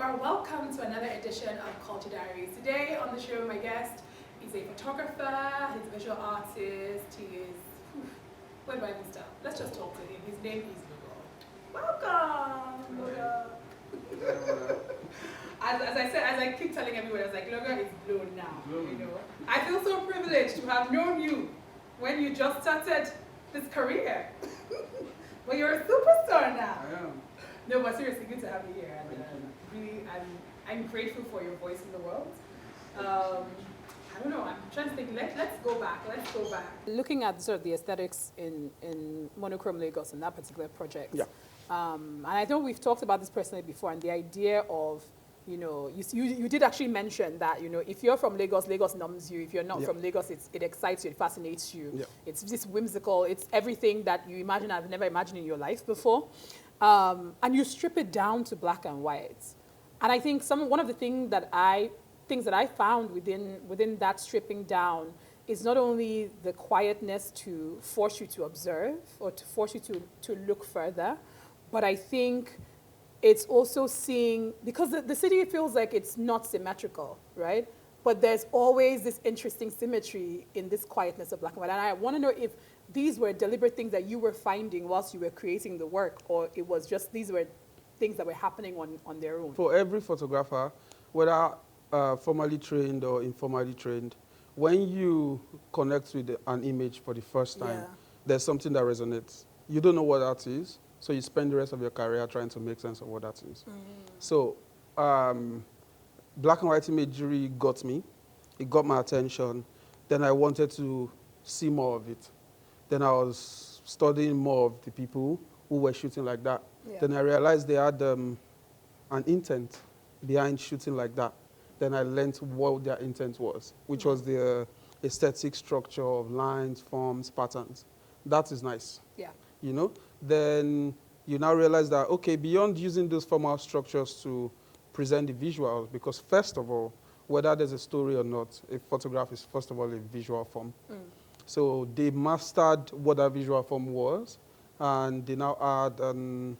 Logor. Welcome to another edition of Culture Diaries. Today on the show, my guest is a photographer, he's a visual artist, he is, where do I even start? Let's just talk to him. His name is Logor. Welcome, Logor. As I keep telling everyone, I was like, Logor is blown now, you know. I feel so privileged to have known you when you just started this career. Well, you're a superstar now. I am. No, but seriously, good to have you here. And really, I'm grateful for your voice in the world. I don't know, I'm trying to think, let's go back. Looking at sort of the aesthetics in Monochrome Lagos and that particular project. Yeah. And I know we've talked about this personally before, and the idea of, you know, you did actually mention that, you know, if you're from Lagos, Lagos numbs you. If you're not from Lagos, it excites you, it fascinates you. Yeah. It's just whimsical. It's everything that you imagine I've never imagined in your life before. And you strip it down to black and white. And I think one of the things that I found within that stripping down is not only the quietness to force you to observe or to force you to look further, but I think it's also seeing, because the city feels like it's not symmetrical, right? But there's always this interesting symmetry in this quietness of black and white. And I want to know if these were deliberate things that you were finding whilst you were creating the work, or it was just these were things that were happening on their own. For every photographer, whether formally trained or informally trained, when you connect with an image for the first time, there's something that resonates. You don't know what that is, so you spend the rest of your career trying to make sense of what that is. So black and white imagery got me. It got my attention. Then I wanted to see more of it. Then I was studying more of the people who were shooting like that. Yeah. Then I realized they had an intent behind shooting like that. Then I learned what their intent was, which was the aesthetic structure of lines, forms, patterns. That is nice. Yeah. You know? Then you now realize that, okay, beyond using those formal structures to present the visuals, because first of all, whether there's a story or not, a photograph is first of all a visual form. So they mastered what that visual form was, and they now add an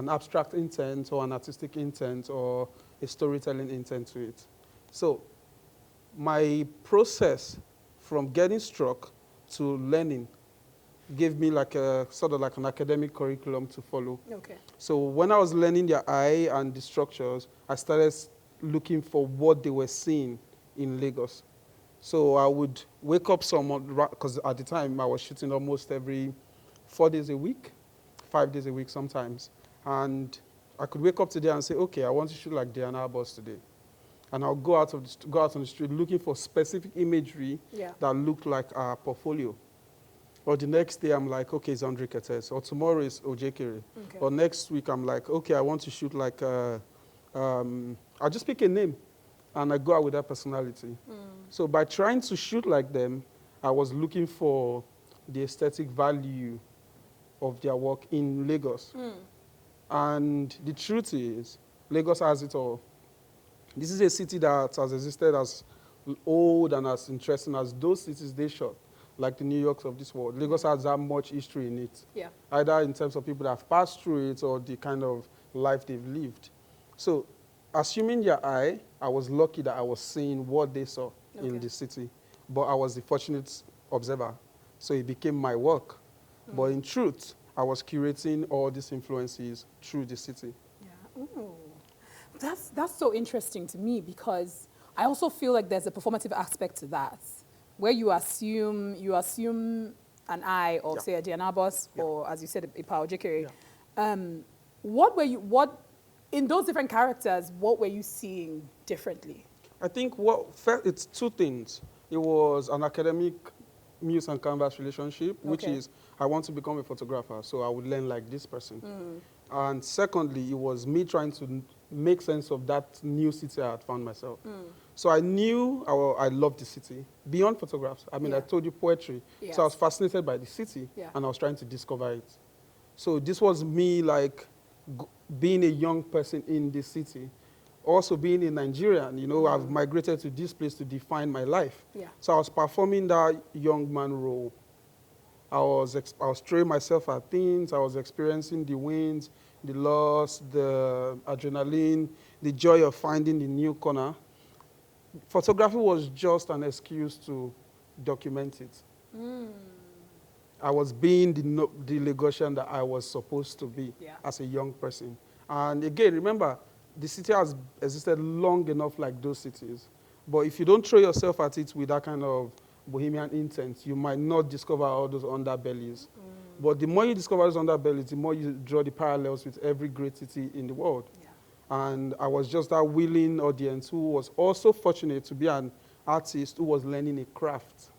abstract intent or an artistic intent or a storytelling intent to it. So my process from getting struck to learning gave me like a sort of like an academic curriculum to follow. Okay. So when I was learning their eye and the structures, I started looking for what they were seeing in Lagos. So I would wake up because at the time I was shooting almost every 4 days a week, 5 days a week sometimes. And I could wake up today and say, okay, I want to shoot like Diana Boss today. And I'll go out on the street looking for specific imagery that looked like our portfolio. Or the next day I'm like, okay, it's Andre Ketes. Or tomorrow is Ojekere. Okay. Or next week I'm like, okay, I want to shoot like, I'll just pick a name. And I go out with that personality. So by trying to shoot like them, I was looking for the aesthetic value of their work in Lagos. And the truth is, Lagos has it all. This is a city that has existed as old and as interesting as those cities they shot, like the New Yorks of this world. Lagos has that much history in it, either in terms of people that have passed through it or the kind of life they've lived. So assuming their eye, I was lucky that I was seeing what they saw in the city, but I was the fortunate observer, so it became my work. But in truth, I was curating all these influences through the city. Yeah. Ooh. That's so interesting to me, because I also feel like there's a performative aspect to that, where you assume an eye of, say, a Diana Boss, or as you said, a Pao Jekere. In those different characters, what were you seeing differently? I think it's two things. It was an academic muse and canvas relationship, which is I want to become a photographer, so I would learn like this person. And secondly, it was me trying to make sense of that new city I had found myself. So I knew I loved the city beyond photographs. I mean, I told you poetry. So I was fascinated by the city, and I was trying to discover it. So this was me like being a young person in the city, also being a Nigerian, you know, I've migrated to this place to define my life. So I was performing that young man role. I was throwing myself at things, I was experiencing the winds, the loss, the adrenaline, the joy of finding the new corner. Photography was just an excuse to document it. I was being the Lagosian that I was supposed to be as a young person. And again, remember, the city has existed long enough like those cities. But if you don't throw yourself at it with that kind of bohemian intent, you might not discover all those underbellies. But the more you discover those underbellies, the more you draw the parallels with every great city in the world. And I was just that willing audience who was also fortunate to be an artist who was learning a craft.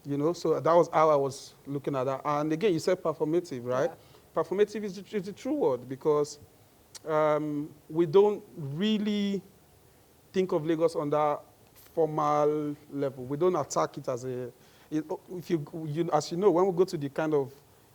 You know, so that was how I was looking at that. And again, you said performative, right? Performative is the true word, because we don't really think of Lagos on that formal level. We don't attack it as a, as you know, when we go to the kind of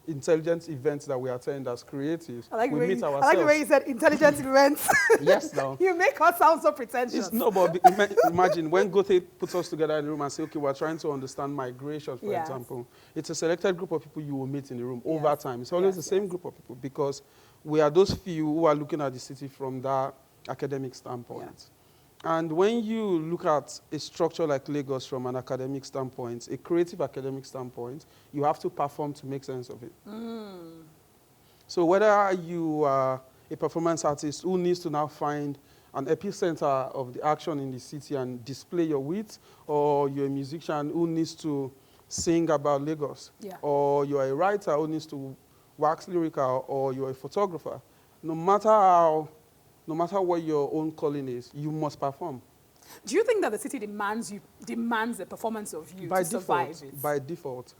intelligent events that we attend as creatives, we meet ourselves. I like the way you said intelligent events. Yes, now. You make us sound so pretentious. No, but imagine when Goethe puts us together in the room and say, okay, we're trying to understand migration, for example. It's a selected group of people you will meet in the room over time. It's always the same group of people, because we are those few who are looking at the city from that academic standpoint. And when you look at a structure like Lagos from an academic standpoint, a creative academic standpoint, you have to perform to make sense of it. So whether you are a performance artist who needs to now find an epicenter of the action in the city and display your wit, or you're a musician who needs to sing about Lagos, or you're a writer who needs to wax lyrical, or you're a photographer, no matter what your own calling is, you must perform. Do you think that the city demands a performance of you to survive it? By default.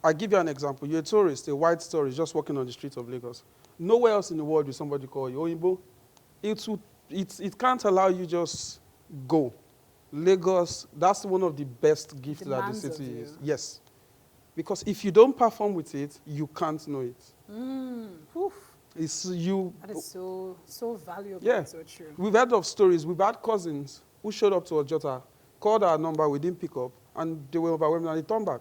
I'll give you an example. You're a tourist, a white tourist, just walking on the streets of Lagos. Nowhere else in the world will somebody call you Oyinbo. It can't allow you just go. Lagos, that's one of the best gifts that the city is. Yes. Because if you don't perform with it, you can't know it. It's you. That is so valuable. Yeah. And so true. We've heard of stories. We've had cousins who showed up to Ojota, called our number, we didn't pick up, and they were overwhelmed and they turned back.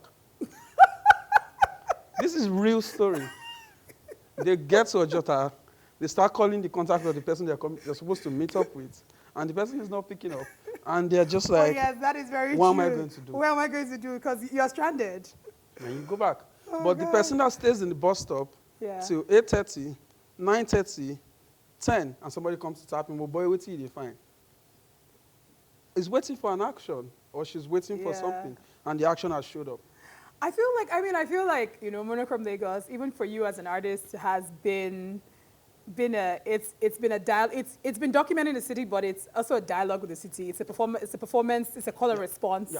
This is real story. They get to Ojota, they start calling the contact of the person they're supposed to meet up with, and the person is not picking up. And they're just like, yes, that is very true. What am I going to do? What am I going to do? Because you're stranded. And you go back. But the person that stays in the bus stop till 8:30, 9:30, 10, and somebody comes to tap him, well, boy, wait till you find. He's waiting for an action, or she's waiting for something, and the action has showed up. I feel like, you know, Monochrome Lagos, even for you as an artist, has been been documenting the city, but it's also a dialogue with the city. It's a performance, it's a call and response,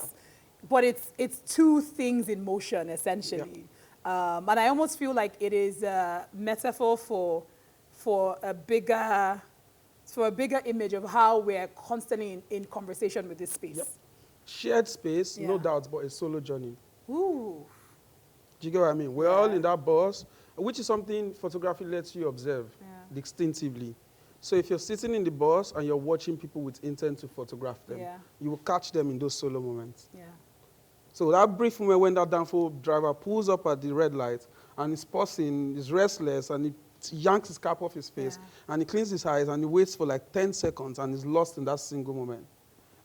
but it's two things in motion essentially. And I almost feel like it is a metaphor for a bigger image of how we're constantly in conversation with this space. Shared space, no doubt, but a solo journey. Ooh. Do you get what I mean? We're all in that bus, which is something photography lets you observe distinctively. So if you're sitting in the bus and you're watching people with intent to photograph them, you will catch them in those solo moments. So that brief moment when that downfall driver pulls up at the red light and he's pausing, he's restless, and he yanks his cap off his face, and he cleans his eyes, and he waits for like 10 seconds, and he's lost in that single moment.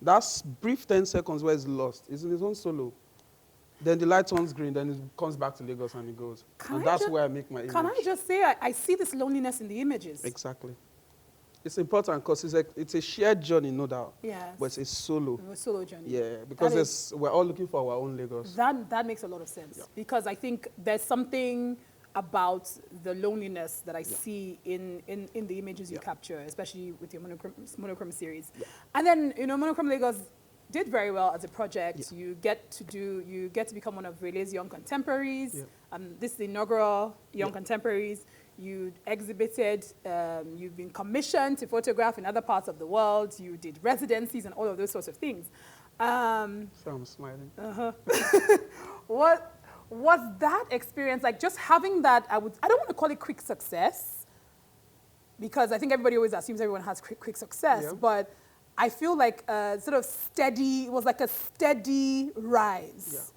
That brief 10 seconds where he's lost is in his own solo. Then the light turns green, then he comes back to Lagos and he goes. That's where I make my image. Can I just say, I see this loneliness in the images. Exactly. It's important because it's a shared journey, no doubt. Yes. But it's a solo. A solo journey. Yeah, because we're all looking for our own Lagos. That makes a lot of sense. Because I think there's something about the loneliness that I see in the images you capture, especially with your Monochrome series. And then, you know, Monochrome Lagos did very well as a project. You get to become one of Rayleigh's young contemporaries. This is the inaugural Young Contemporaries. You exhibited, you've been commissioned to photograph in other parts of the world. You did residencies and all of those sorts of things. So I'm smiling. What was that experience like? Just having that, I don't want to call it quick success, because I think everybody always assumes everyone has quick success, but I feel like it was like a steady rise.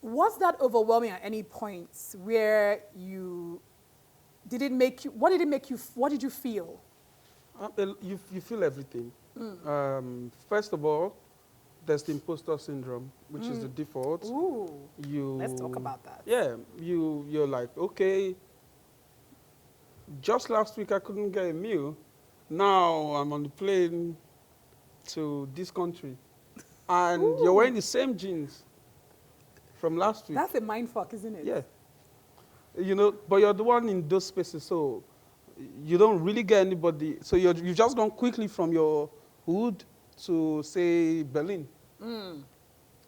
Was that overwhelming at any point where you did it make you, what did it make you, what did you feel? You feel everything. First of all, there's the imposter syndrome, which is the default. Ooh, let's talk about that. Yeah, you're like, okay, just last week I couldn't get a meal. Now I'm on the plane to this country. And you're wearing the same jeans from last week. That's a mind fuck, isn't it? Yeah. You know, but you're the one in those spaces, so you don't really get anybody. So you've just gone quickly from your hood to, say, Berlin.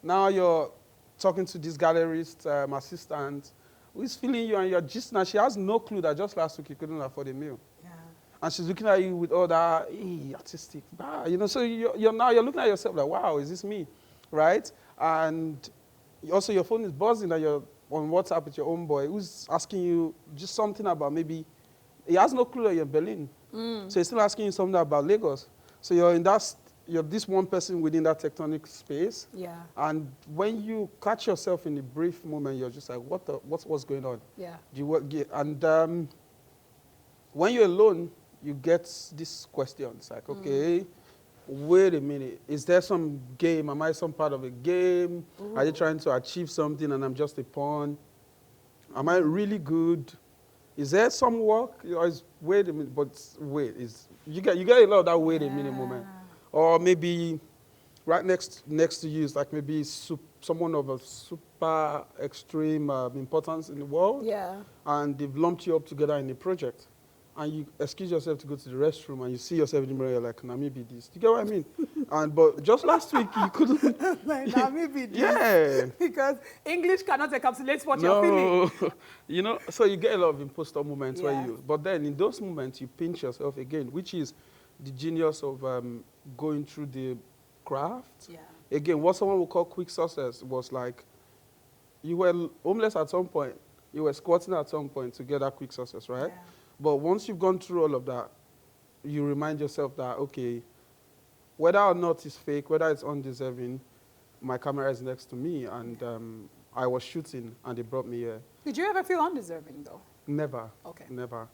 Now you're talking to this gallerist assistant who is feeling you, and you're just now. She has no clue that just last week you couldn't afford a meal. Yeah. And she's looking at you with all that artistic, you know. So you're now looking at yourself like, wow, is this me, right? And also your phone is buzzing, and you're on WhatsApp with your own boy who's asking you just something about maybe he has no clue that you're in Berlin, so he's still asking you something about Lagos. So you're this one person within that tectonic space. Yeah. And when you catch yourself in a brief moment, you're just like, what's going on? Yeah. And when you're alone, you get this question. It's like, okay, wait a minute. Is there some game? Am I some part of a game? Are you trying to achieve something and I'm just a pawn? Am I really good? Is there some work? Wait a minute, but wait. You get a lot of that wait a minute moment. Or maybe right next to you is like maybe someone of a super extreme importance in the world. Yeah. And they've lumped you up together in a project. And you excuse yourself to go to the restroom, and you see yourself in the mirror, you're like, nah, maybe this. Do you get what I mean? But just last week, you couldn't. Like, nah, maybe this. Yeah. Because English cannot encapsulate what you're feeling. You know, so you get a lot of imposter moments but then in those moments, you pinch yourself again, which is the genius of going through the craft. Yeah. Again, what someone would call quick success was like, you were homeless at some point, you were squatting at some point to get that quick success, right? Yeah. But once you've gone through all of that, you remind yourself that, okay, whether or not it's fake, whether it's undeserving, my camera is next to me, and I was shooting, and they brought me here. Did you ever feel undeserving, though? Never. Okay. Never.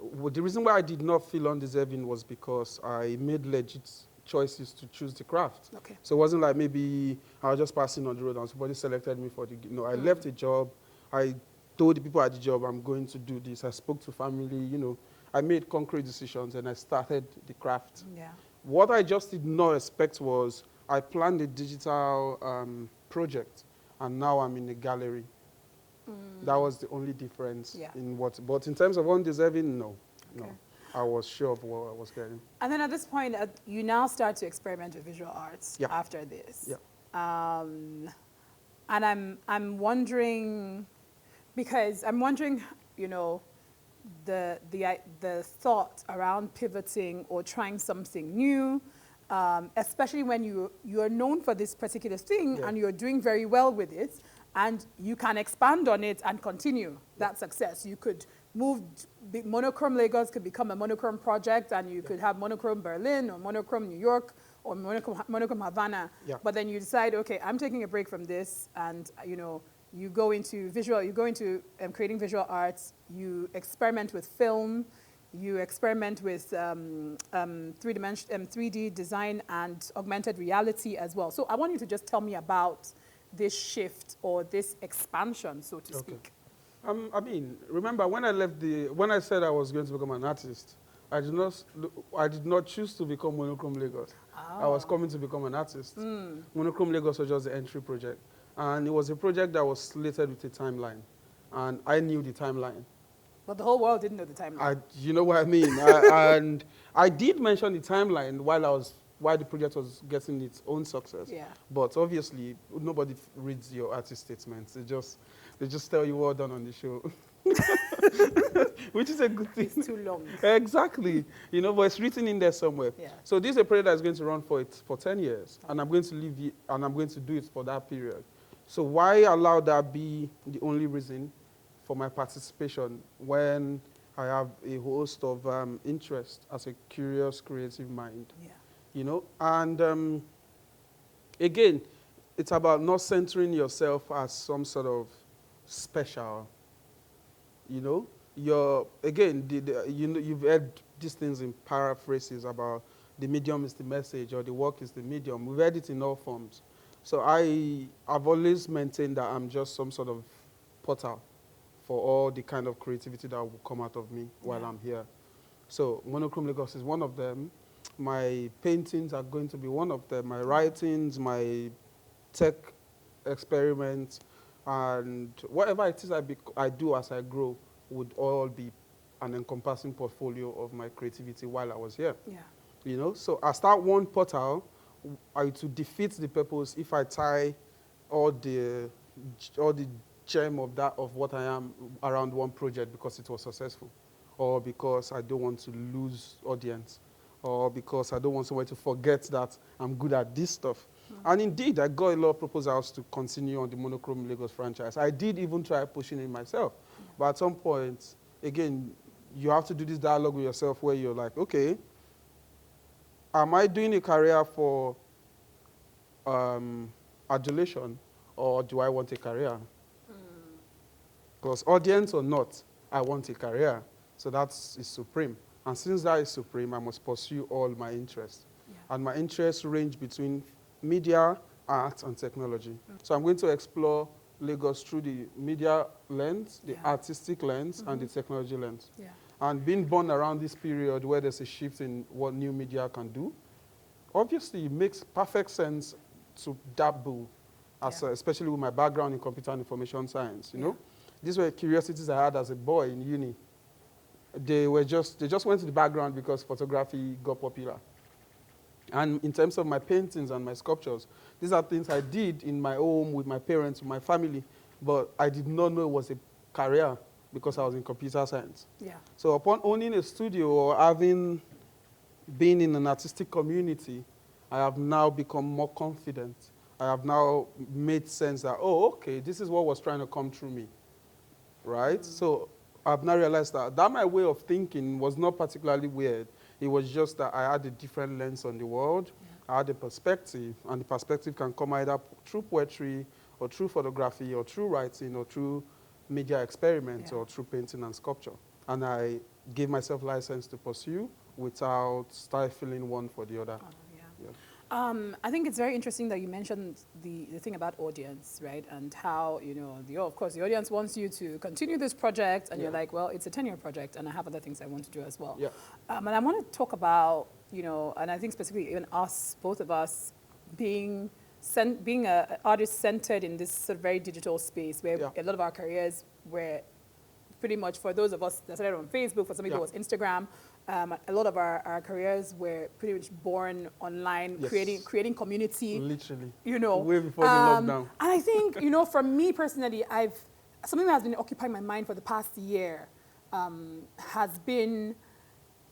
Well, the reason why I did not feel undeserving was because I made legit choices to choose the craft. Okay. So it wasn't like maybe I was just passing on the road and somebody selected me for the... No, I left a job. I told the people at the job, I'm going to do this. I spoke to family, you know. I made concrete decisions, and I started the craft. Yeah. What I just did not expect was I planned a digital project, and now I'm in a gallery. That was the only difference in what... But in terms of undeserving, no. Okay. No. I was sure of what I was getting. And then at this point, you now start to experiment with visual arts after this. Yeah. And I'm wondering... Because I'm wondering, you know, the thought around pivoting or trying something new, especially when you're known for this particular thing and you're doing very well with it, and you can expand on it and continue that success. You could move, Monochrome Lagos could become a Monochrome project, and you could have Monochrome Berlin or Monochrome New York or Monochrome Havana. Yeah. But then you decide, okay, I'm taking a break from this, and, you know, you go into creating visual arts, you experiment with film, you experiment with 3D design and augmented reality as well. So I want you to just tell me about this shift or this expansion, so to speak. I mean, remember when I said I was going to become an artist, I did not choose to become Monochrome Lagos. Oh. I was coming to become an artist. Monochrome Lagos was just the entry project. And it was a project that was slated with a timeline. And I knew the timeline. But the whole world didn't know the timeline. You know what I mean? And I did mention the timeline while the project was getting its own success. Yeah. But obviously, nobody reads your artist statements. They just tell you well done on the show. Which is a good thing. It's too long. Exactly. You know, but it's written in there somewhere. Yeah. So this is a project that's going to run for 10 years. And I'm going to and I'm going to do it for that period. So why allow that be the only reason for my participation when I have a host of interest as a curious, creative mind? Yeah. You know, and again, it's about not centering yourself as some sort of special, you know? again, you know, you've heard these things in paraphrases about the medium is the message or the work is the medium. We've heard it in all forms. So I've always maintained that I'm just some sort of portal for all the kind of creativity that will come out of me while I'm here. So Monochrome Lagos is one of them. My paintings are going to be one of them. My writings, my tech experiments, and whatever it is I do as I grow would all be an encompassing portfolio of my creativity while I was here. Yeah. You know, so I start one portal, to defeat the purpose if I tie all the gem of what I am around one project because it was successful, or because I don't want to lose audience, or because I don't want someone to forget that I'm good at this stuff. And indeed, I got a lot of proposals to continue on the Monochrome Lagos franchise. I did even try pushing it myself. But at some point, again, you have to do this dialogue with yourself where you're like, okay, am I doing a career for adulation, or do I want a career? Because audience or not, I want a career. So that is supreme. And since that is supreme, I must pursue all my interests. Yeah. And my interests range between media, art, and technology. So I'm going to explore Lagos through the media lens, the artistic lens, and the technology lens. Yeah. And being born around this period where there's a shift in what new media can do, obviously it makes perfect sense to dabble, especially with my background in computer and information science, you know? These were curiosities I had as a boy in uni. They just went to the background because photography got popular. And in terms of my paintings and my sculptures, these are things I did in my home with my parents, with my family, but I did not know it was a career because I was in computer science. Yeah. So upon owning a studio or been in an artistic community, I have now become more confident. I have now made sense that, oh, okay, this is what was trying to come through me, right? So I've now realized that my way of thinking was not particularly weird. It was just that I had a different lens on the world. I had a perspective, and the perspective can come either through poetry or through photography or through writing or through media experiments or through painting and sculpture. And I gave myself license to pursue without stifling one for the other. I think it's very interesting that you mentioned the thing about audience, right? And how, you know, of course, the audience wants you to continue this project, and you're like, well, it's a 10-year project, and I have other things I want to do as well. Yeah. And I want to talk about, you know, and I think specifically even us, both of us, being artist-centered in this sort of very digital space where a lot of our careers were pretty much, for those of us that started on Facebook, for some people it was Instagram. A lot of our careers were pretty much born online, creating community. Literally. You know. Way before the lockdown. And I think, you know, for me personally, something that has been occupying my mind for the past year has been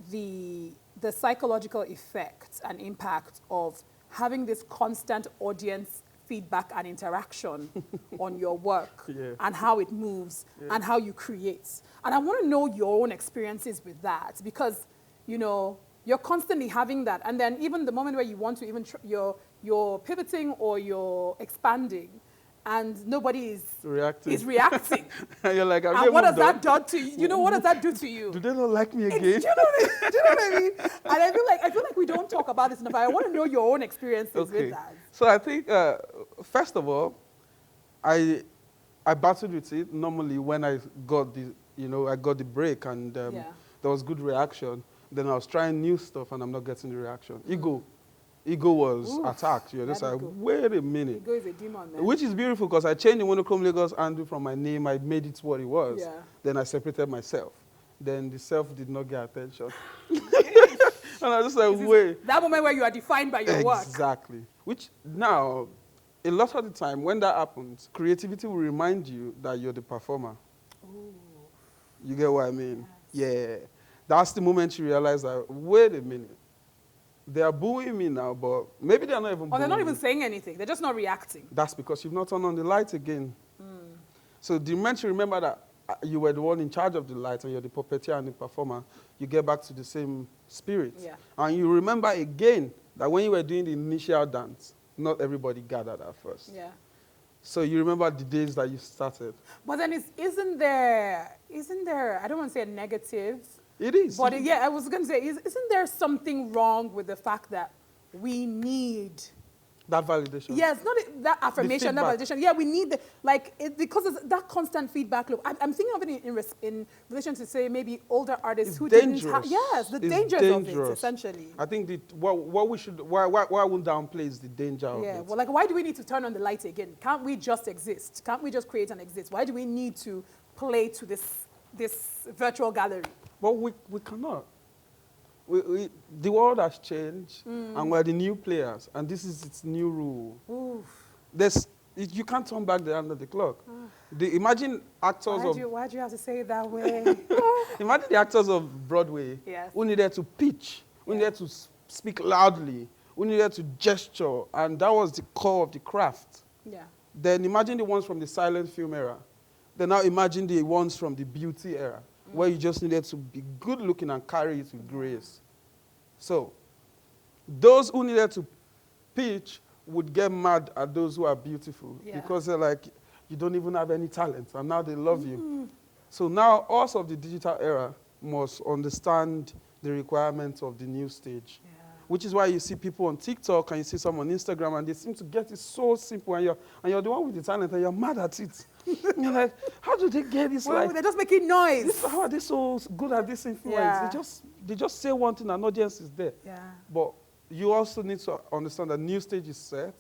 the psychological effect and impact of having this constant audience feedback and interaction on your work and how it moves and how you create. And I want to know your own experiences with that, because, you know, you're constantly having that. And then even the moment where you want to even, you're pivoting or you're expanding and nobody is reacting. You're like, and what does that do to you? You know, what does that do to you? Do they not like me again? Do you know what I mean? And I feel like we don't talk about this enough. I want to know your own experiences with that. So I think, first of all, I battled with it. Normally, when I got the break and there was good reaction, then I was trying new stuff and I'm not getting the reaction. Ego was attacked. You're just like, wait a minute. Ego is a demon, man. Which is beautiful because I changed the Monochrome Lagos handle from my name. I made it what it was. Yeah. Then I separated myself. Then the self did not get attention. And I was just like, wait. That moment where you are defined by your work. Exactly. Which now, a lot of the time, when that happens, creativity will remind you that you're the performer. Ooh. You get what I mean? Yes. Yeah. That's the moment you realize that, wait a minute. They are booing me now, but maybe they're not even booing me. Or they're not even saying anything. They're just not reacting. That's because you've not turned on the light again. So the moment you remember that you were the one in charge of the light and you're the puppeteer and the performer, you get back to the same spirit. Yeah. And you remember again that when you were doing the initial dance, not everybody gathered at first. Yeah. So you remember the days that you started? But then isn't there, I don't want to say a negative, It is. but yeah, I was going to say, isn't there something wrong with the fact that we need That validation. yes, not that affirmation, that validation. Yeah, we need because it's that constant feedback loop. I'm thinking of it in relation to say maybe older artists who dangerous. didn't have yes, the It's dangers dangerous. of it essentially. I think what we should why I won't downplay is the danger of Yeah, it. well, like why do we need to turn on the light again? Can't we just exist? Can't we just create and exist? Why do we need to play to this virtual gallery? But we cannot. The world has changed, and we're the new players, and this is its new rule. Oof. You can't turn back the hand of the clock. Imagine actors Why do you have to say it that way? imagine the actors of Broadway Yes. who needed to pitch, who needed to speak loudly, who needed to gesture, and that was the core of the craft. Yeah. Then imagine the ones from the silent film era. Then now imagine the ones from the beauty era, where you just needed to be good looking and carry it with grace. So, those who needed to pitch would get mad at those who are beautiful because they're like, you don't even have any talent, and now they love you. So now, us of the digital era must understand the requirements of the new stage. Yeah. Which is why you see people on TikTok and you see some on Instagram, and they seem to get it so simple, and you're the one with the talent, and you're mad at it. You're like, how do they get this? Well, they're just making noise. How are they so good at this influence? Yeah. They just say one thing, and audience is there. Yeah. But you also need to understand that new stage is set,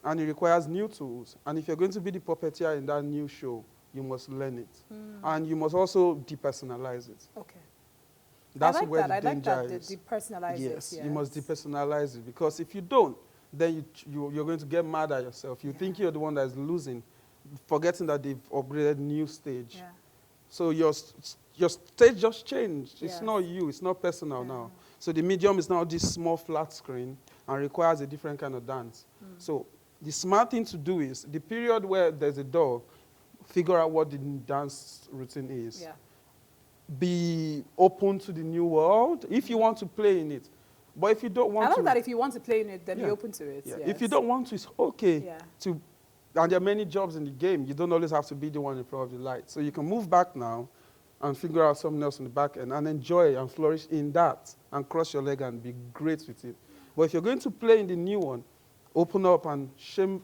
and it requires new tools. And if you're going to be the puppeteer in that new show, you must learn it. And you must also depersonalize it. Okay. That's I like where that. the danger is. Depersonalize yes, it. you must depersonalize it, because if you don't, then you're going to get mad at yourself. You think you're the one that's losing, forgetting that they've upgraded new stage. Yeah. So your stage just changed. Yes. It's not you. It's not personal now. So the medium is now this small flat screen and requires a different kind of dance. So the smart thing to do is, the period where there's a door, figure out what the dance routine is. Yeah. Be open to the new world if you want to play in it. But if you don't want to... I like that if you want to play in it, then be open to it. Yeah. Yes. If you don't want to, it's okay to... And there are many jobs in the game. You don't always have to be the one in front of the light. So you can move back now and figure out something else in the back end and enjoy and flourish in that and cross your leg and be great with it. But if you're going to play in the new one, open up and shame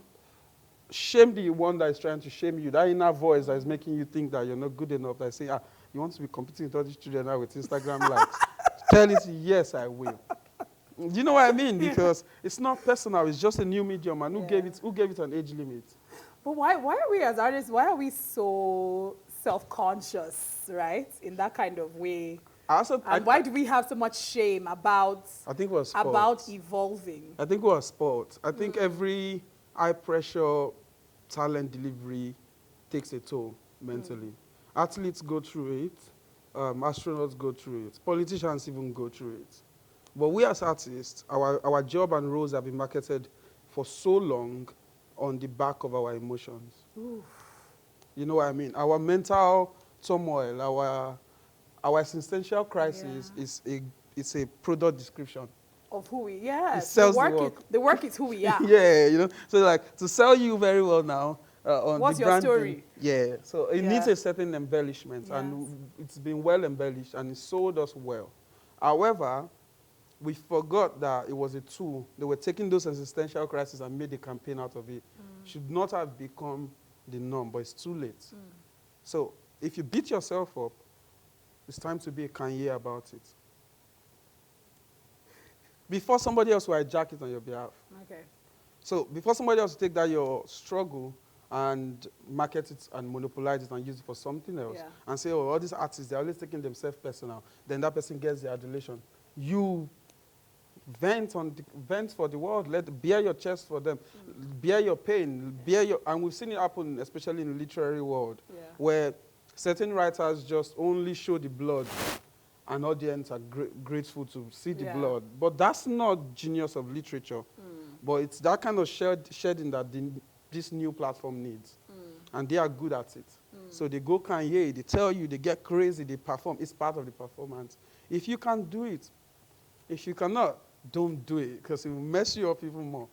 the one that is trying to shame you, that inner voice that is making you think that you're not good enough, that say, you want to be competing with all these children now with Instagram likes. Tell it, yes, I will. Do you know what I mean? Because it's not personal, it's just a new medium, and who gave it an age limit? But why are we as artists, why are we so self-conscious, right? In that kind of way. Why do we have so much shame about evolving? I think it was sport. I think every high-pressure talent delivery takes a toll mentally. Athletes go through it. Astronauts go through it. Politicians even go through it. But we as artists, our job and roles have been marketed for so long on the back of our emotions. Oof. You know what I mean? Our mental turmoil, our existential crisis is a product description of who we are. It sells the work is who we are. Yeah, you know. So like to sell you very well now on what's the your branding, story? Yeah. So it needs a certain embellishment, and it's been well embellished and it sold us well. However, we forgot that it was a tool. They were taking those existential crises and made a campaign out of it. Should not have become the norm, but it's too late. So if you beat yourself up, it's time to be a Kanye about it. Before somebody else will hijack it on your behalf. Okay. So before somebody else will take that your struggle and market it and monopolize it and use it for something else and say, oh, all these artists, they're always taking themselves personal. Then that person gets the adulation. You vent for the world. Bear your chest for them. Bear your pain. And we've seen it happen, especially in the literary world, where certain writers just only show the blood, and audience are grateful to see the blood. But that's not genius of literature. But it's that kind of shedding that this new platform needs. And they are good at it. So they go Kanye, they tell you, they get crazy, they perform. It's part of the performance. If you can do it, if you cannot, don't do it, because it will mess you up even more.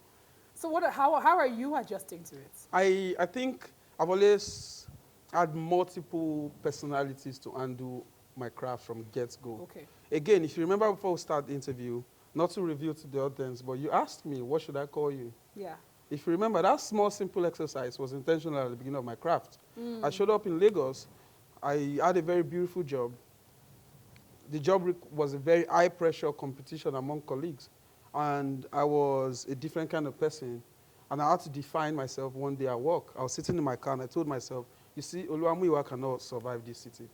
So how are you adjusting to it? I think I've always had multiple personalities to undo my craft from get-go. Okay. Again, if you remember before we start the interview, not to reveal to the audience, but you asked me, what should I call you? Yeah. If you remember, that small, simple exercise was intentional at the beginning of my craft. I Mm. showed up in Lagos. I had a very beautiful job. The job was a very high-pressure competition among colleagues. And I was a different kind of person. And I had to define myself one day at work. I was sitting in my car and I told myself, you see, Oluwamuyiwa cannot survive this city.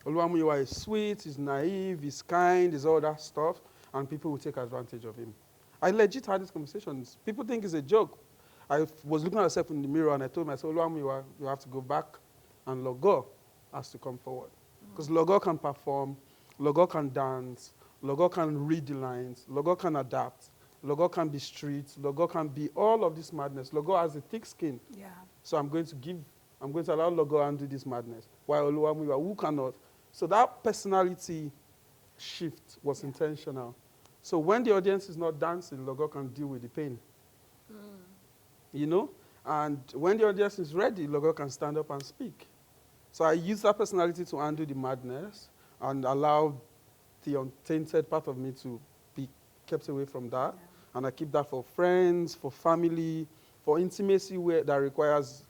Oluwamuyiwa is sweet, he's naive, he's kind, he's all that stuff, and people will take advantage of him. I legit had these conversations. People think it's a joke. I was looking at myself in the mirror and I told myself, Oluwamuyiwa, you have to go back, and Logor has to come forward. Because Logor can perform, Logor can dance, Logor can read the lines, Logor can adapt, Logor can be street, Logor can be all of this madness. Logor has a thick skin. Yeah. So I'm going to allow Logor and do this madness. While Oluwamuyiwa, who cannot? So that personality shift was intentional. So when the audience is not dancing, Logor can deal with the pain. You know? And when the audience is ready, Logor can stand up and speak. So I use that personality to undo the madness and allow the untainted part of me to be kept away from that. Yeah. And I keep that for friends, for family, for intimacy that requires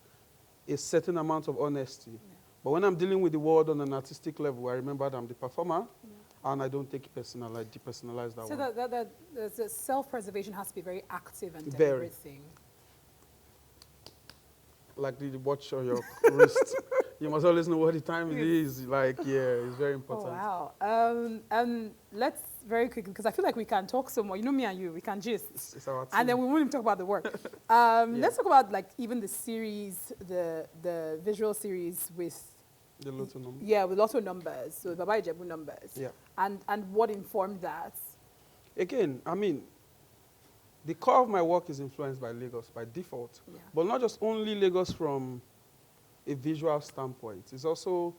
a certain amount of honesty. Yeah. But when I'm dealing with the world on an artistic level, I remember that I'm the performer, and I don't take it personal. I depersonalize that one. So the self-preservation has to be very active and Very. everything. Like the watch on your wrist. You must always know what the time it is. Like, yeah, it's very important. Oh, wow. Let's very quickly, because I feel like we can talk some more. You know me and you, we can gist. It's our team. And then we won't even talk about the work. Let's talk about like even the series, the visual series with the Lotto number. Yeah, with Lotto numbers, so Baba Ijebu numbers. Yeah. And what informed that? Again, I mean, the core of my work is influenced by Lagos by default. Yeah. But not just only Lagos from a visual standpoint. It's also,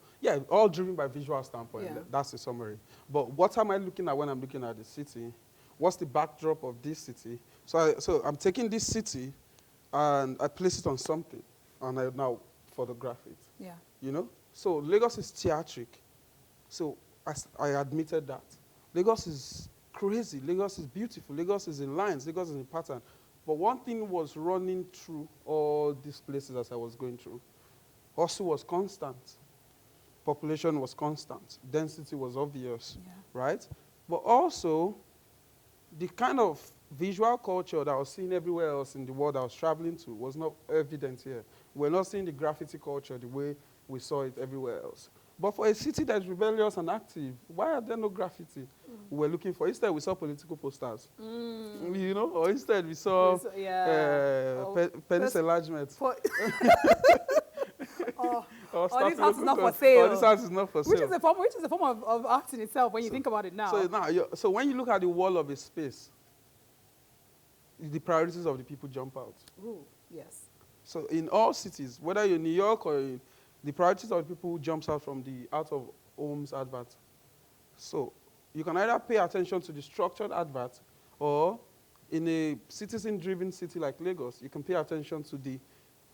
all driven by visual standpoint. Yeah. That's the summary. But what am I looking at when I'm looking at the city? What's the backdrop of this city? So I'm taking this city and I place it on something, and I now photograph it. Yeah. You know? So Lagos is theatric. So I admitted that. Lagos is crazy. Lagos is beautiful. Lagos is in lines. Lagos is in pattern. But one thing was running through all these places as I was going through. Hustle was constant. Population was constant. Density was obvious, right? But also, the kind of visual culture that I was seeing everywhere else in the world I was traveling to was not evident here. We're not seeing the graffiti culture the way we saw it everywhere else. But for a city that's rebellious and active, why are there no graffiti? We're looking for, instead we saw political posters. You know, or instead we saw penis enlargement. This house is not for sale. This house is not for sale. Which is a form of art in itself when you think about it now. So when you look at the wall of a space, the priorities of the people jump out. Ooh, yes. So in all cities, whether you're in New York or the priorities of the people who jumps out from the out of homes advert. So you can either pay attention to the structured advert, or in a citizen-driven city like Lagos, you can pay attention to the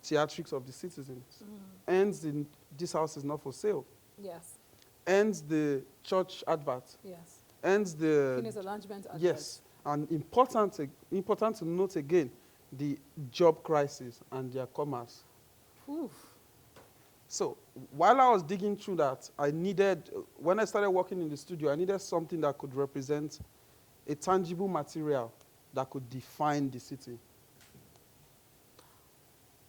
theatrics of the citizens. Ends in this house is not for sale. Yes. Ends the church advert. Yes. Ends the penis enlargement advert. Yes. And important to note again, the job crisis and their commerce. Oof. So while I was digging through that, when I started working in the studio, I needed something that could represent a tangible material that could define the city.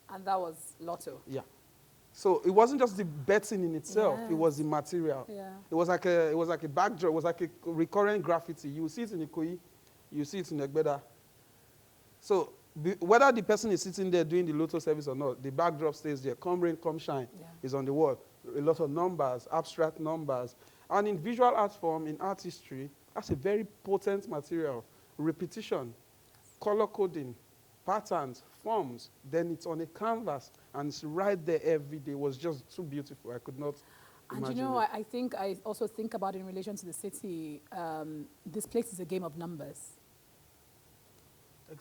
And that was Lotto. Yeah. So it wasn't just the betting in itself, it was the material. Yeah. It was like a backdrop, it was like a recurrent graffiti. You see it in Ikoyi, you see it in Egbeda. So whether the person is sitting there doing the Lotto service or not, the backdrop stays there. Come rain, come shine is on the wall. A lot of numbers, abstract numbers. And in visual art form, in art history, that's a very potent material. Repetition, color coding, patterns, forms. Then it's on a canvas, and it's right there every day. It was just too beautiful. I could not imagine. And you know, I think I also think about it in relation to the city. This place is a game of numbers.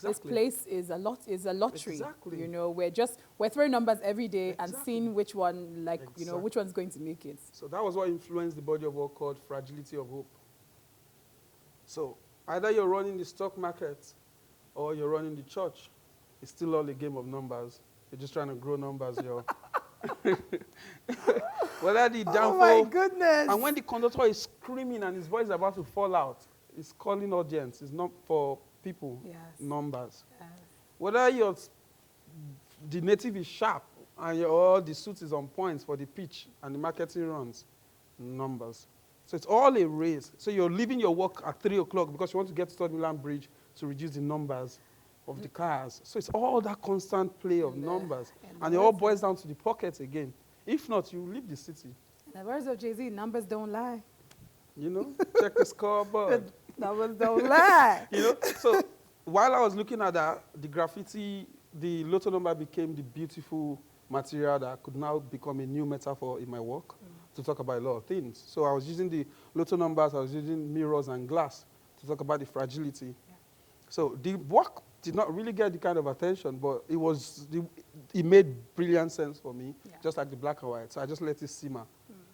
This place is a lottery. Exactly. You know, we're throwing numbers every day Exactly. and seeing which one, like, you know, which one's going to make it. So that was what influenced the body of work called fragility of hope. So either you're running the stock market or you're running the church. It's still all a game of numbers. You're just trying to grow numbers, yo. Whether the downfall. Oh my goodness. And when the conductor is screaming and his voice is about to fall out, it's calling audience. It's not for people, numbers. Yes. Whether the native is sharp and or the suit is on point for the pitch and the marketing runs, numbers. So it's all a race. So you're leaving your work at 3 o'clock because you want to get to Third Milan Bridge to reduce the numbers of the cars. So it's all that constant play of numbers. And it all boils down to the pockets again. If not, you leave the city. In the words of Jay-Z, numbers don't lie. You know, check the scoreboard. Numbers don't lie. You know, so while I was looking at that, the graffiti, the lotto number became the beautiful material that could now become a new metaphor in my work to talk about a lot of things. So I was using the lotto numbers, I was using mirrors and glass to talk about the fragility. Yeah. So the work did not really get the kind of attention, but it made brilliant sense for me, just like the black and white. So I just let it simmer.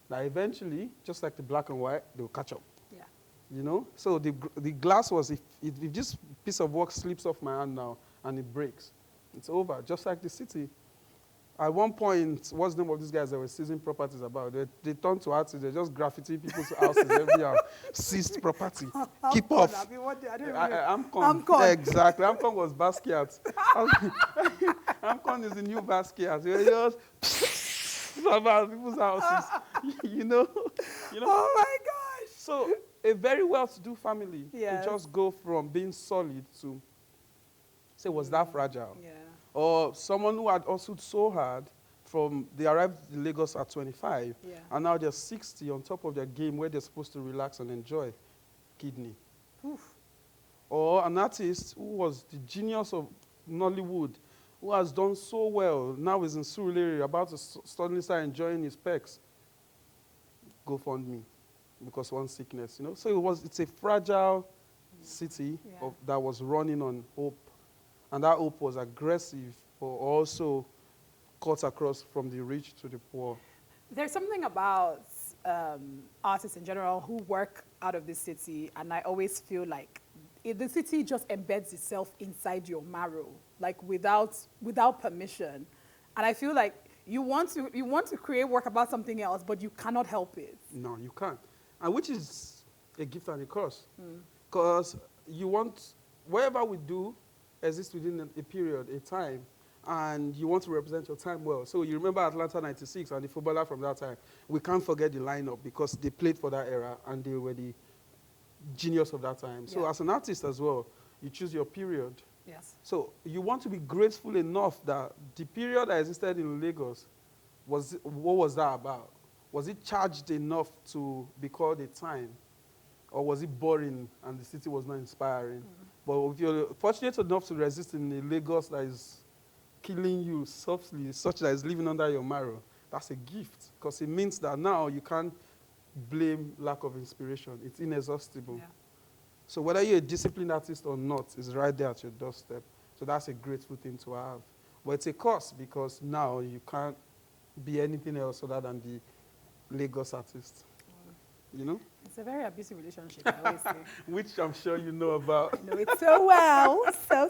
Now eventually, just like the black and white, they will catch up. Yeah. You know? So the glass was, if this piece of work slips off my hand now and it breaks, it's over, just like the city. At one point, what's the name of these guys that were seizing properties about? They turned to artists, they just graffiti people's houses every hour. Seized property. Keep off. Amcon. Exactly. Amcon was Basquiat. Amcon is the new Basquiat. You just about people's houses. you know? Oh my gosh. So a very well-to-do family could just go from being solid to say, was that fragile? Yeah. Or someone who had hustled so hard they arrived in Lagos at 25, and now they're 60 on top of their game where they're supposed to relax and enjoy. Kidney. Oof. Or an artist who was the genius of Nollywood, who has done so well, now is in Surulere, about to suddenly start enjoying his pecs. GoFundMe, because one sickness, you know. So it's a fragile city that was running on hope. And that hope was aggressive, but also cut across from the rich to the poor. There's something about artists in general who work out of this city, and I always feel like the city just embeds itself inside your marrow, like without permission. And I feel like you want to create work about something else, but you cannot help it. No, you can't. And which is a gift and a curse. Because you want, whatever we do, exists within a period, a time, and you want to represent your time well. So you remember Atlanta 96 and the footballer from that time. We can't forget the lineup because they played for that era and they were the genius of that time. So as an artist as well, you choose your period. Yes. So you want to be graceful enough that the period that existed in Lagos, what was that about? Was it charged enough to be called a time? Or was it boring and the city was not inspiring? But if you're fortunate enough to resist in a Lagos that is killing you softly, such that is living under your marrow, that's a gift. Because it means that now you can't blame lack of inspiration. It's inexhaustible. Yeah. So whether you're a disciplined artist or not, it's right there at your doorstep. So that's a grateful thing to have. But it's a cost because now you can't be anything else other than the Lagos artist. You know? It's a very abusive relationship, I always say. Which I'm sure you know about. I know it so well,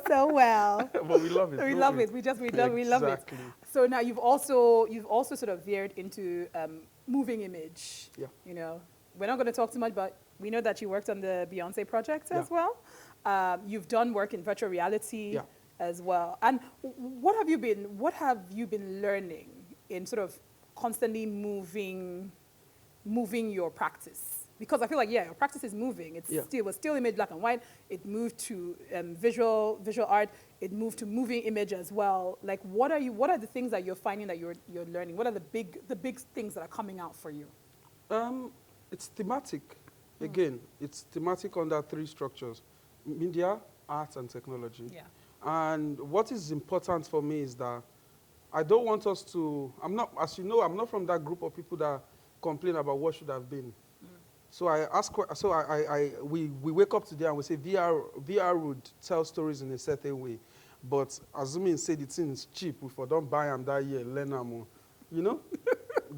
so well. But we love it. We love it. We love it. So now you've also sort of veered into moving image. Yeah. You know, we're not going to talk too much, but we know that you worked on the Beyonce project as well. You've done work in virtual reality as well. And what have you been learning in sort of constantly moving your practice? Because I feel like, your practice is moving. It was still image black and white. It moved to visual art. It moved to moving image as well. Like, what are the things that you're finding that you're learning? What are the big things that are coming out for you? It's thematic. Again, it's thematic under 3 structures: media, art, and technology. Yeah. And what is important for me is that I don't want us to, as you know, I'm not from that group of people that complain about what should have been. So I ask, so we wake up today and we say VR would tell stories in a certain way, but assuming say the thing is cheap, if I don't buy them that year, learn them, you know,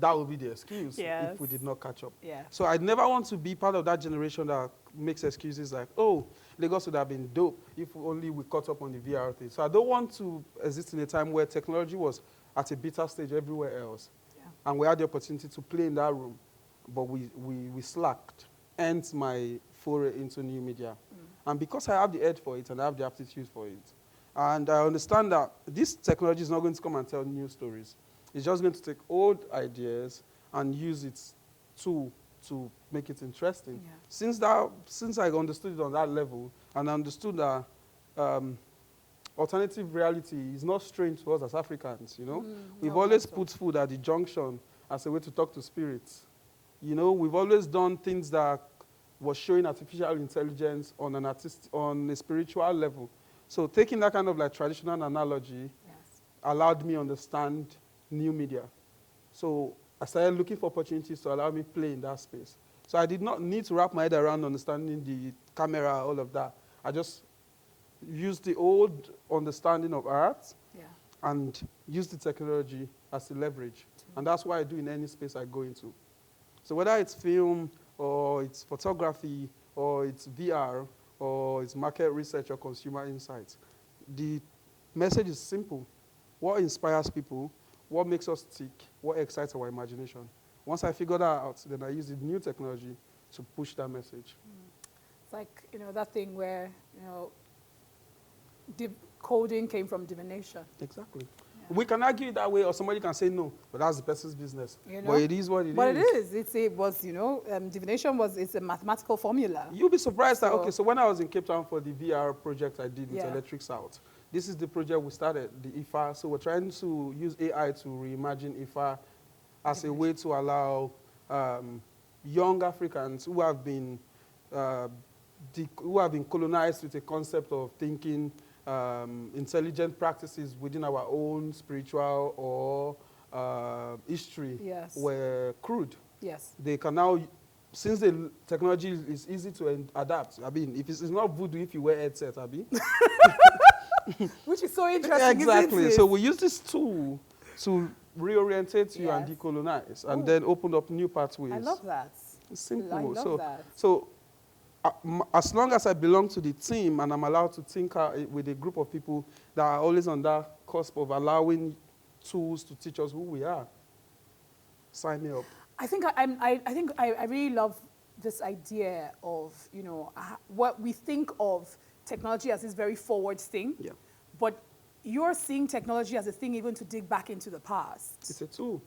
that would be the excuse if we did not catch up. Yeah. So I never want to be part of that generation that makes excuses like, oh, Lagos would have been dope if only we caught up on the VR thing. So I don't want to exist in a time where technology was at a beta stage everywhere else, and we had the opportunity to play in that room, but we slacked. Hence my foray into new media. And because I have the edge for it and I have the aptitude for it, and I understand that this technology is not going to come and tell new stories. It's just going to take old ideas and use its tool to make it interesting. Yeah. Since I understood it on that level, and I understood that alternative reality is not strange to us as Africans, you know? We've always put food at the junction as a way to talk to spirits. You know, we've always done things that was showing artificial intelligence on a spiritual level. So taking that kind of like traditional analogy allowed me understand new media. So I started looking for opportunities to allow me play in that space. So I did not need to wrap my head around understanding the camera, all of that. I just used the old understanding of art and used the technology as a leverage. And that's what I do in any space I go into. So whether it's film, or it's photography, or it's VR, or it's market research or consumer insights, the message is simple. What inspires people? What makes us tick? What excites our imagination? Once I figure that out, then I use the new technology to push that message. It's like, you know, that thing where, you know, coding came from divination. Exactly. Yeah. We can argue it that way, or somebody can say no, but that's the person's business. You know? But it is what it is. But it is. It was, you know, divination it's a mathematical formula. You'll be surprised that, okay, so when I was in Cape Town for the VR project I did with Electric South, this is the project we started, the IFA. So we're trying to use AI to reimagine IFA as a way to allow young Africans who have been colonized with a concept of thinking intelligent practices within our own spiritual or history were crude. Yes. They can now, since the technology is easy to adapt, I mean, if it's not voodoo if you wear headset, Abi. Which is so interesting. Exactly. So we use this tool to reorientate you and decolonize, and then open up new pathways. I love that. It's simple. I love that. So as long as I belong to the team and I'm allowed to think with a group of people that are always on that cusp of allowing tools to teach us who we are, sign me up. I think I really love this idea of, you know, what we think of technology as this very forward thing, but you're seeing technology as a thing even to dig back into the past. It's a tool.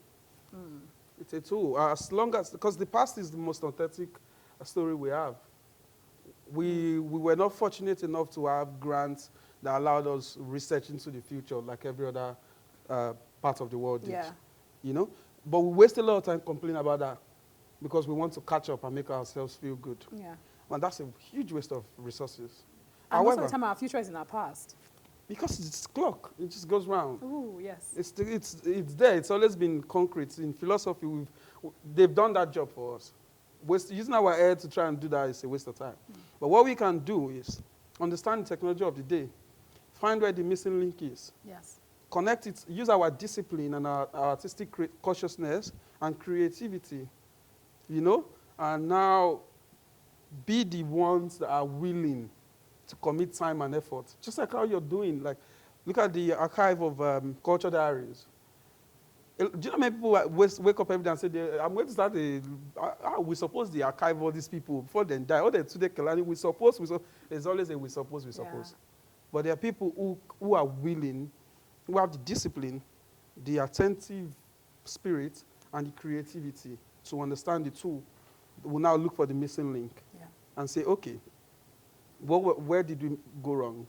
It's a tool. As long as, because the past is the most authentic story we have. We were not fortunate enough to have grants that allowed us research into the future like every other part of the world did. You know? But we waste a lot of time complaining about that because we want to catch up and make ourselves feel good. And that's a huge waste of resources. And most of the time our future is in our past. Because it's clock. It just goes round. Oh, yes. It's there. It's always been concrete. In philosophy, they've done that job for us. Using our head to try and do that is a waste of time. But what we can do is understand the technology of the day, find where the missing link is, connect it, use our discipline and our artistic consciousness and creativity, you know, and now be the ones that are willing to commit time and effort, just like how you're doing. Like, look at the archive of Culture Diaries. Do you know how many people wake up every day and say, I'm going to start we suppose they archive all these people before they die. All the today, we suppose. There's always a we suppose. But there are people who are willing, who have the discipline, the attentive spirit, and the creativity to understand the tool. Will now look for the missing link and say, okay, where did we go wrong?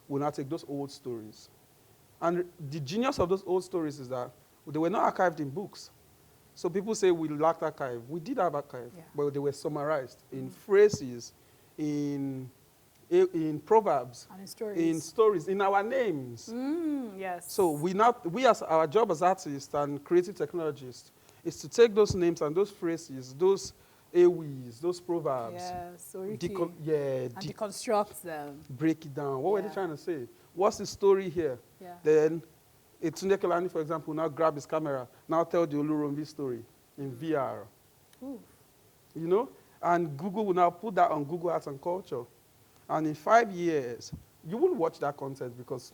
We'll now take those old stories. And the genius of those old stories is that they were not archived in books. So people say we lacked archive. We did have archive, but they were summarized in phrases, in proverbs, and in stories, in our names. So our job as artists and creative technologists is to take those names and those phrases, those AWIs, those proverbs. Yes, And deconstruct them. Break it down. What were they trying to say? What's the story here? Yeah. Then, Tunde Kelani, for example, now grab his camera, now tell the Oluwamuyiwa story in VR. Ooh. You know? And Google will now put that on Google Arts and Culture. And in 5 years, you won't watch that content because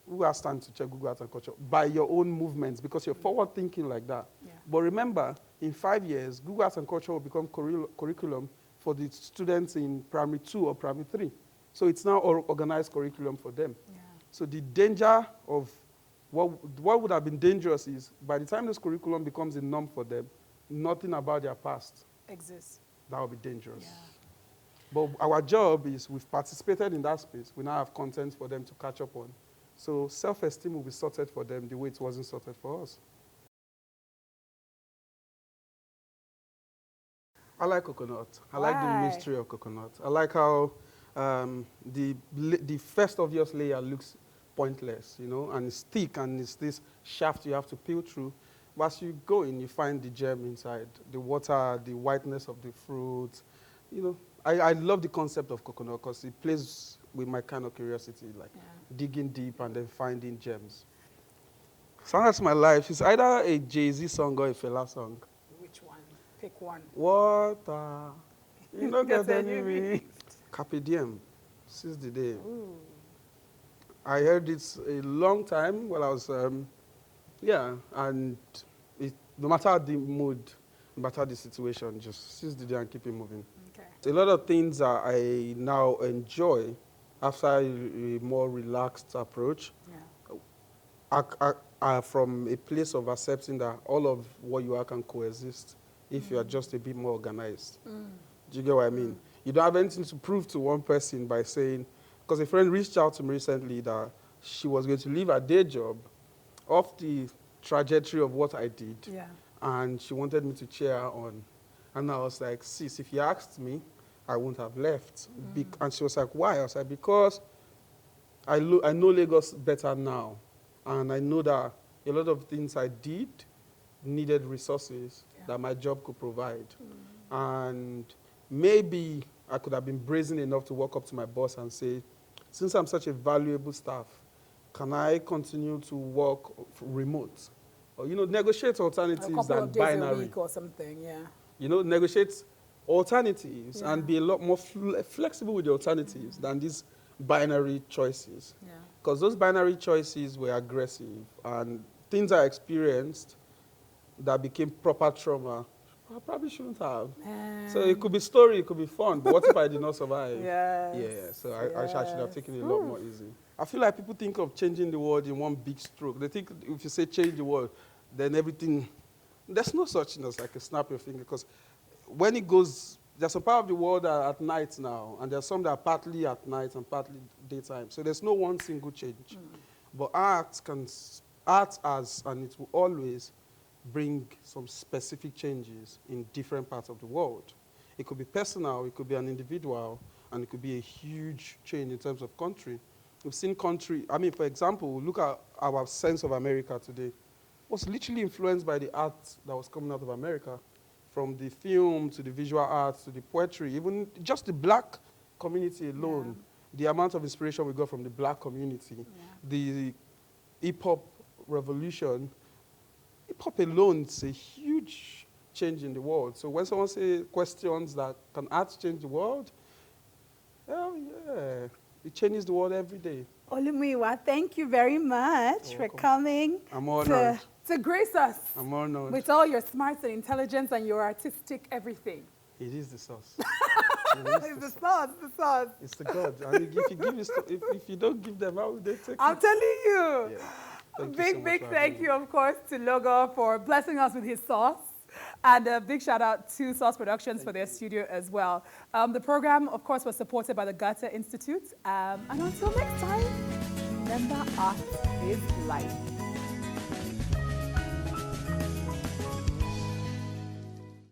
Google has time to check Google Arts and Culture by your own movements because you're forward thinking like that. Yeah. But remember, in 5 years, Google Arts and Culture will become curriculum for the students in primary 2 or primary 3. So it's now organized curriculum for them. Yeah. So the danger of what would have been dangerous is by the time this curriculum becomes a norm for them, nothing about their past exists. That would be dangerous. Yeah. But our job is we've participated in that space. We now have content for them to catch up on. So self-esteem will be sorted for them the way it wasn't sorted for us. I like coconut. I like the mystery of coconut. I like how the first obvious layer looks pointless, you know, and it's thick and it's this shaft you have to peel through. But as you go in, you find the gem inside, the water, the whiteness of the fruit. You know, I love the concept of coconut because it plays with my kind of curiosity, like digging deep and then finding gems. So that's my life. It's either a Jay-Z song or a Fela song. Which one? Pick one. Water. You don't get any me. Carpe diem. Seize the day. Ooh. I heard it a long time while I was, and no matter the mood, no matter the situation, just seize the day and keep it moving. Okay. A lot of things that I now enjoy after a more relaxed approach are from a place of accepting that all of what you are can coexist if you are just a bit more organized. Do you get what I mean? You don't have anything to prove to one person by saying, because a friend reached out to me recently that she was going to leave her day job off the trajectory of what I did, and she wanted me to cheer her on. And I was like, sis, if you asked me, I wouldn't have left. And she was like, why? I was like, because I know Lagos better now. And I know that a lot of things I did needed resources that my job could provide. And maybe I could have been brazen enough to walk up to my boss and say, since I'm such a valuable staff, can I continue to work remote? Or, you know, negotiate alternatives than binary. A week or something, You know, negotiate alternatives and be a lot more flexible with the alternatives than these binary choices. Because those binary choices were aggressive and things I experienced that became proper trauma, I probably shouldn't have. So it could be story, it could be fun, but what if I did not survive? So I should have taken it a lot more easy. I feel like people think of changing the world in one big stroke. They think if you say change the world, then everything, there's no such thing as like a snap your finger, because when it goes, there's some part of the world that are at night now, and there's some that are partly at night and partly daytime. So there's no one single change. But art has, and it will always bring some specific changes in different parts of the world. It could be personal, it could be an individual, and it could be a huge change in terms of country. We've seen for example, look at our sense of America today. It was literally influenced by the art that was coming out of America, from the film to the visual arts to the poetry, even just the black community alone, the amount of inspiration we got from the black community, the hip-hop revolution. Hip-hop alone is a huge change in the world. So when someone says questions that can art change the world, hell yeah, it changes the world every day. Oluwamuyiwa, thank you very much for coming. I'm honored. To grace us. I'm honored. With all your smarts and intelligence and your artistic everything. It is the sauce. It's the sauce. It's the God. And if you don't give them, how will they take it? I'm telling you. Big thank you, of course, to Logor for blessing us with his sauce. And a big shout out to Sauce Productions for their studio as well. The program, of course, was supported by the Goethe Institute. And until next time, remember, art is life.